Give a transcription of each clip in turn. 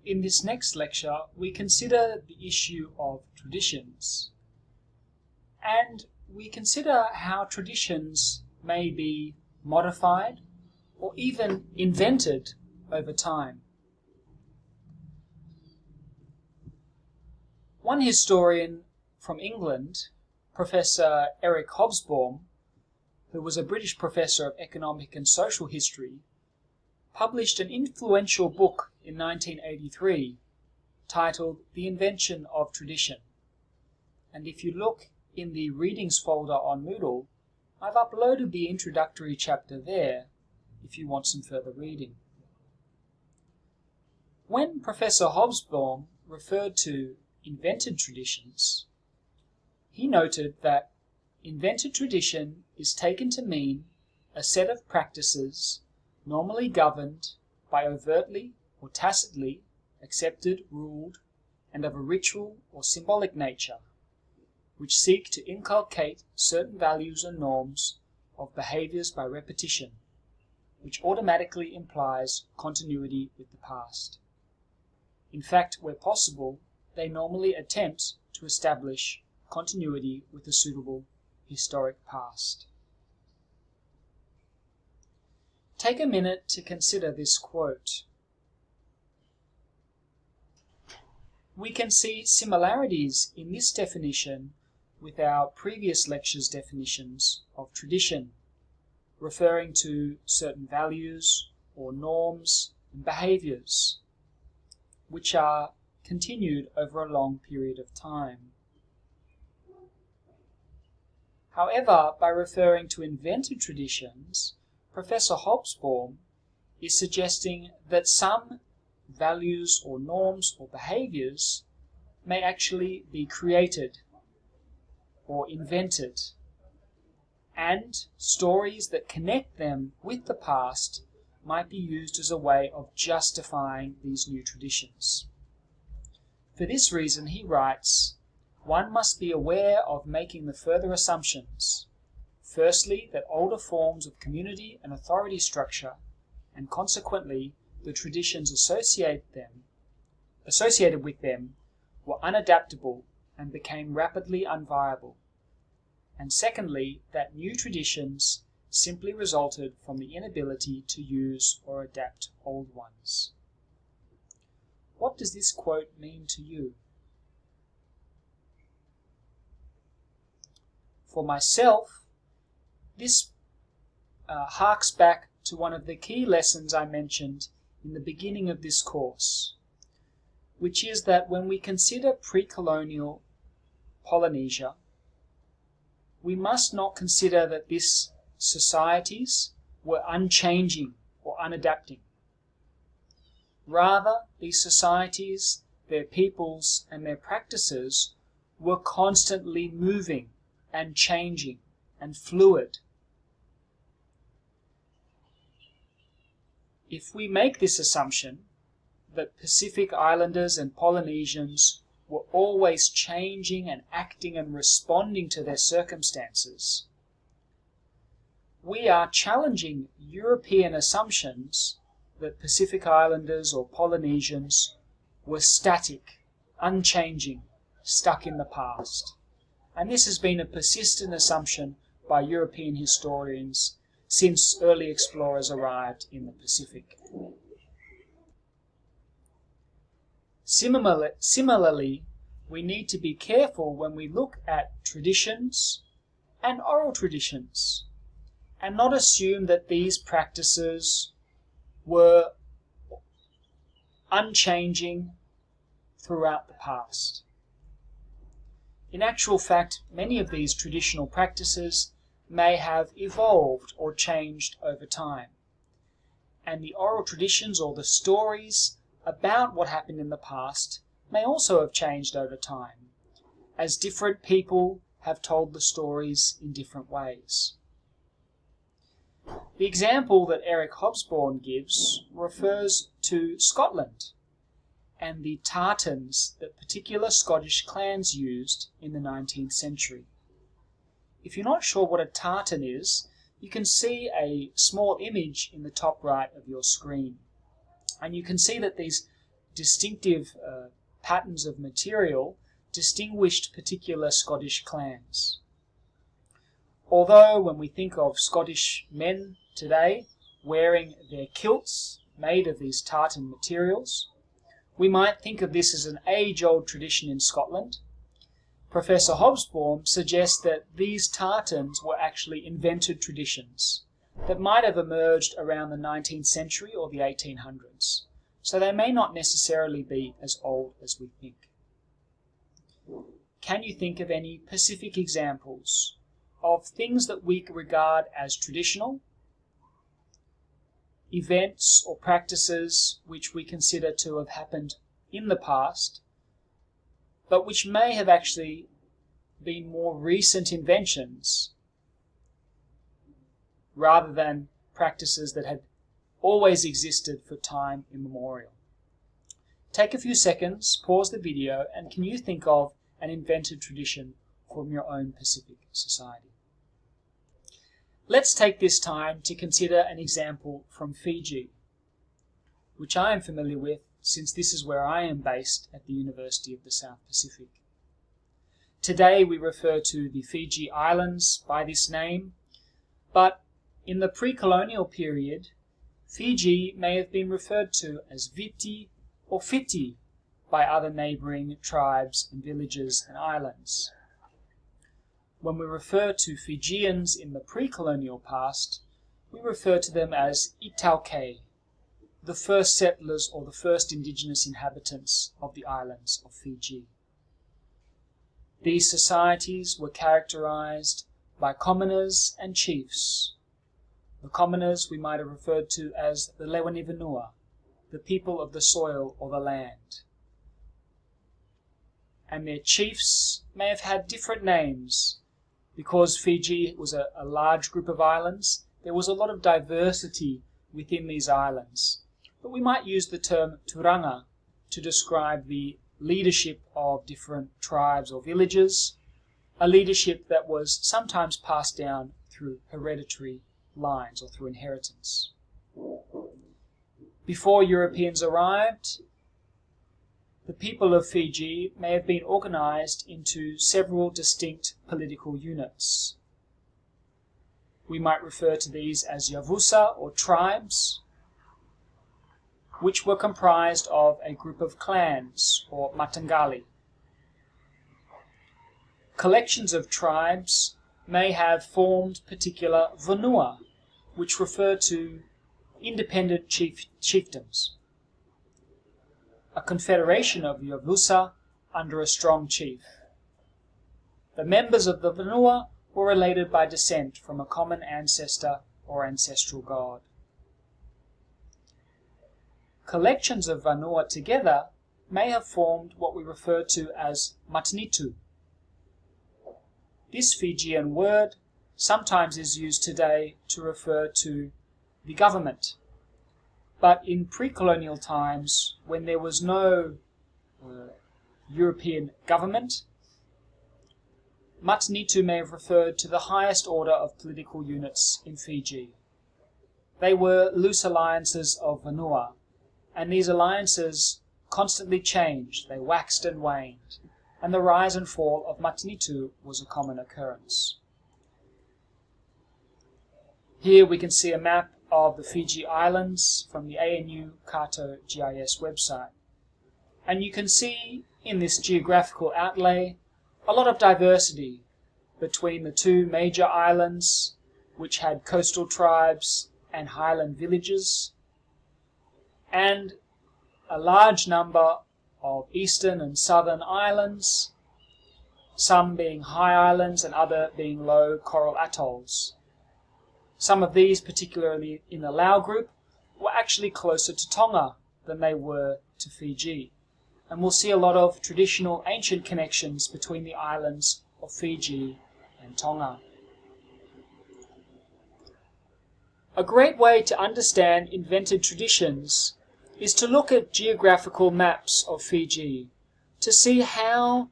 In this next lecture, we consider the issue of traditions, and we consider how traditions may be modified or even invented over time. One historian from England, Professor Eric Hobsbawm, who was a British professor of economic and social history, published an influential book in 1983 titled The Invention of Tradition. And if you look in the readings folder on Moodle, I've uploaded the introductory chapter there if you want some further reading. When Professor Hobsbawm referred to invented traditions, he noted that invented tradition is taken to mean a set of practices normally governed by overtly or tacitly accepted, ruled, and of a ritual or symbolic nature, which seek to inculcate certain values and norms of behaviors by repetition, which automatically implies continuity with the past. In fact, where possible, they normally attempt to establish continuity with a suitable historic past. Take a minute to consider this quote. We can see similarities in this definition with our previous lecture's definitions of tradition, referring to certain values or norms and behaviors, which are continued over a long period of time. However, by referring to invented traditions, Professor Hobsbawm is suggesting that some values or norms or behaviors may actually be created or invented, and stories that connect them with the past might be used as a way of justifying these new traditions. For this reason, he writes, one must be aware of making the further assumptions. Firstly, that older forms of community and authority structure, and consequently the traditions associated with them, were unadaptable and became rapidly unviable. And secondly, that new traditions simply resulted from the inability to use or adapt old ones. What does this quote mean to you? For myself, this harks back to one of the key lessons I mentioned in the beginning of this course, which is that when we consider pre-colonial Polynesia, we must not consider that these societies were unchanging or unadapting. Rather, these societies, their peoples, and their practices were constantly moving and changing and fluid. If we make this assumption that Pacific Islanders and Polynesians were always changing and acting and responding to their circumstances, we are challenging European assumptions that Pacific Islanders or Polynesians were static, unchanging, stuck in the past. And this has been a persistent assumption by European historians since early explorers arrived in the Pacific. Similarly, we need to be careful when we look at traditions and oral traditions, and not assume that these practices were unchanging throughout the past. In actual fact, many of these traditional practices may have evolved or changed over time. And the oral traditions or the stories about what happened in the past may also have changed over time, as different people have told the stories in different ways. The example that Eric Hobsbawm gives refers to Scotland and the tartans that particular Scottish clans used in the 19th century. If you're not sure what a tartan is, you can see a small image in the top right of your screen. And you can see that these distinctive patterns of material distinguished particular Scottish clans. Although when we think of Scottish men today wearing their kilts made of these tartan materials, we might think of this as an age-old tradition in Scotland. Professor Hobsbawm suggests that these tartans were actually invented traditions that might have emerged around the 19th century or the 1800s, so they may not necessarily be as old as we think. Can you think of any specific examples of things that we regard as traditional, events or practices which we consider to have happened in the past, but which may have actually been more recent inventions rather than practices that had always existed for time immemorial? Take a few seconds, pause the video, and can you think of an invented tradition from your own Pacific society? Let's take this time to consider an example from Fiji, which I am familiar with since this is where I am based at the University of the South Pacific. Today we refer to the Fiji Islands by this name, but in the pre-colonial period, Fiji may have been referred to as Viti or Fiti by other neighbouring tribes and villages and islands. When we refer to Fijians in the pre-colonial past, we refer to them as Itauke, the first settlers or the first indigenous inhabitants of the islands of Fiji. These societies were characterized by commoners and chiefs. The commoners we might have referred to as the Lewanivanua, the people of the soil or the land. And their chiefs may have had different names. Because Fiji was a large group of islands, there was a lot of diversity within these islands. But we might use the term turanga to describe the leadership of different tribes or villages, a leadership that was sometimes passed down through hereditary lines or through inheritance. Before Europeans arrived, the people of Fiji may have been organized into several distinct political units. We might refer to these as yavusa or tribes, which were comprised of a group of clans or matangali. Collections of tribes may have formed particular vanua, which refer to independent chiefdoms. A confederation of yavusa under a strong chief. The members of the vanua were related by descent from a common ancestor or ancestral god. Collections of vanua together may have formed what we refer to as matnitu. This Fijian word sometimes is used today to refer to the government. But in pre-colonial times, when there was no European government, matnitu may have referred to the highest order of political units in Fiji. They were loose alliances of vanua, and these alliances constantly changed, they waxed and waned, and the rise and fall of matnitu was a common occurrence. Here we can see a map of the Fiji Islands from the ANU Kato GIS website. And you can see in this geographical outlay a lot of diversity between the two major islands, which had coastal tribes and highland villages, and a large number of eastern and southern islands, some being high islands and other being low coral atolls. Some of these, particularly in the Lao group, were actually closer to Tonga than they were to Fiji. And we'll see a lot of traditional ancient connections between the islands of Fiji and Tonga. A great way to understand invented traditions is to look at geographical maps of Fiji to see how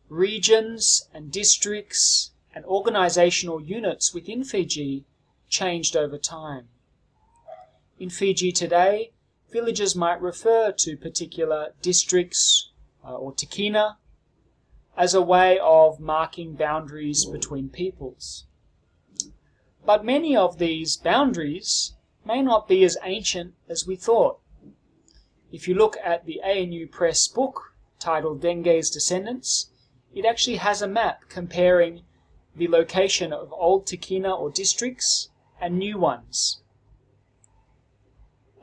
regions and districts and organizational units within Fiji changed over time. In Fiji today, villagers might refer to particular districts or tikina as a way of marking boundaries between peoples. But many of these boundaries may not be as ancient as we thought. If you look at the ANU Press book titled Denge's Descendants, it actually has a map comparing the location of old tikina or districts and new ones.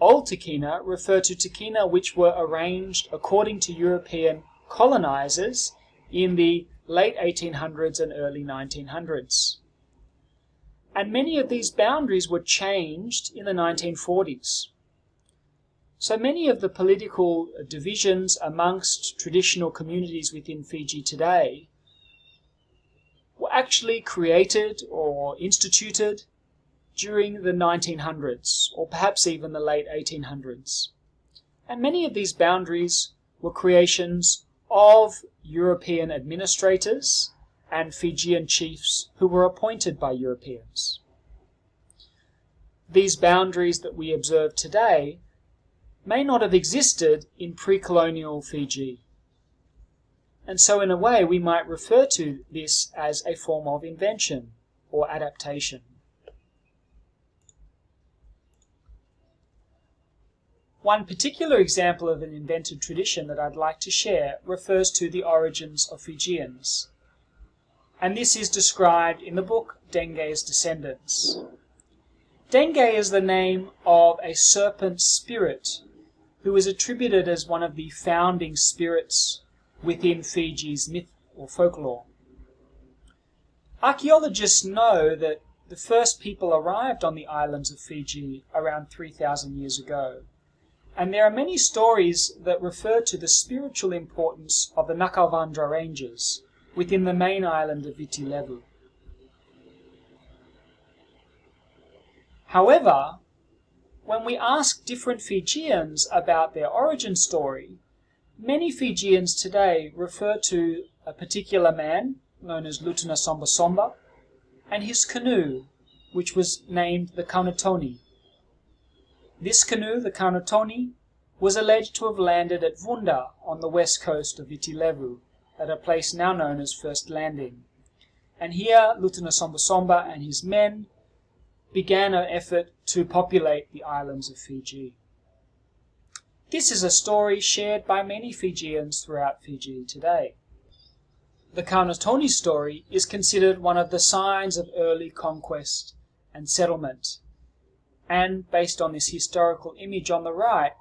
Old tikina refer to tikina which were arranged according to European colonizers in the late 1800s and early 1900s. And many of these boundaries were changed in the 1940s. So many of the political divisions amongst traditional communities within Fiji today were actually created or instituted during the 1900s, or perhaps even the late 1800s. And many of these boundaries were creations of European administrators and Fijian chiefs who were appointed by Europeans. These boundaries that we observe today may not have existed in pre-colonial Fiji. And so in a way we might refer to this as a form of invention or adaptation. One particular example of an invented tradition that I'd like to share refers to the origins of Fijians. And this is described in the book Denge's Descendants. Denge is the name of a serpent spirit who is attributed as one of the founding spirits within Fiji's myth or folklore. Archaeologists know that the first people arrived on the islands of Fiji around 3,000 years ago. And there are many stories that refer to the spiritual importance of the Nakalvandra Ranges within the main island of Viti Levu. However, when we ask different Fijians about their origin story, many Fijians today refer to a particular man known as Lutuna Somba Somba and his canoe, which was named the Kaunatoni. This canoe, the Kaunatoni, was alleged to have landed at Vunda on the west coast of Viti Levu, at a place now known as First Landing. And here Lutuna Somba Somba and his men began an effort to populate the islands of Fiji. This is a story shared by many Fijians throughout Fiji today. The Kaunatoni story is considered one of the signs of early conquest and settlement. And based on this historical image on the right,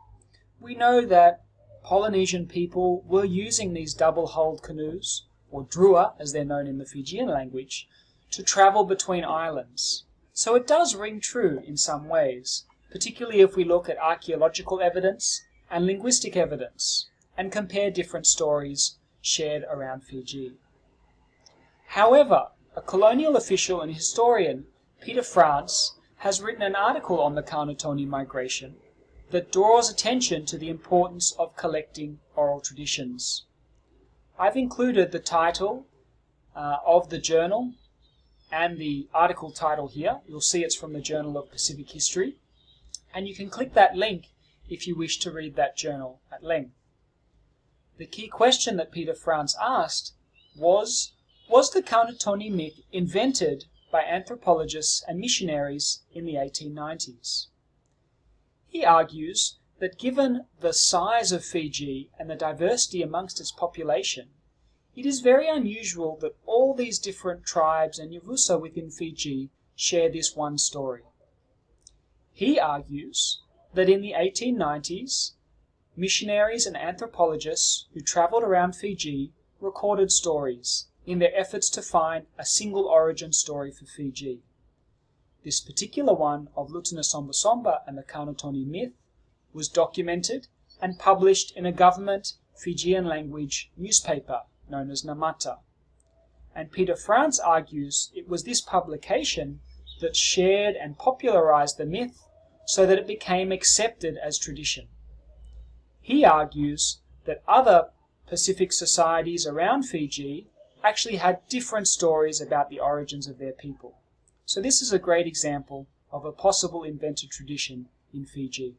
we know that Polynesian people were using these double-hulled canoes, or drua as they're known in the Fijian language, to travel between islands. So it does ring true in some ways, particularly if we look at archaeological evidence and linguistic evidence and compare different stories shared around Fiji. However, a colonial official and historian, Peter France, has written an article on the Kaunatoni migration that draws attention to the importance of collecting oral traditions. I've included the title of the journal and the article title here. You'll see it's from the Journal of Pacific History, and you can click that link if you wish to read that journal at length. The key question that Peter France asked was the Kaunatoni myth invented by anthropologists and missionaries in the 1890s? He argues that given the size of Fiji and the diversity amongst its population, it is very unusual that all these different tribes and Yavusa within Fiji share this one story. He argues that in the 1890s, missionaries and anthropologists who travelled around Fiji recorded stories in their efforts to find a single origin story for Fiji. This particular one of Lutuna Somba Somba and the Kaunatoni myth was documented and published in a government Fijian language newspaper known as Namata. And Peter France argues it was this publication that shared and popularized the myth so that it became accepted as tradition. He argues that other Pacific societies around Fiji actually had different stories about the origins of their people. So this is a great example of a possible invented tradition in Fiji.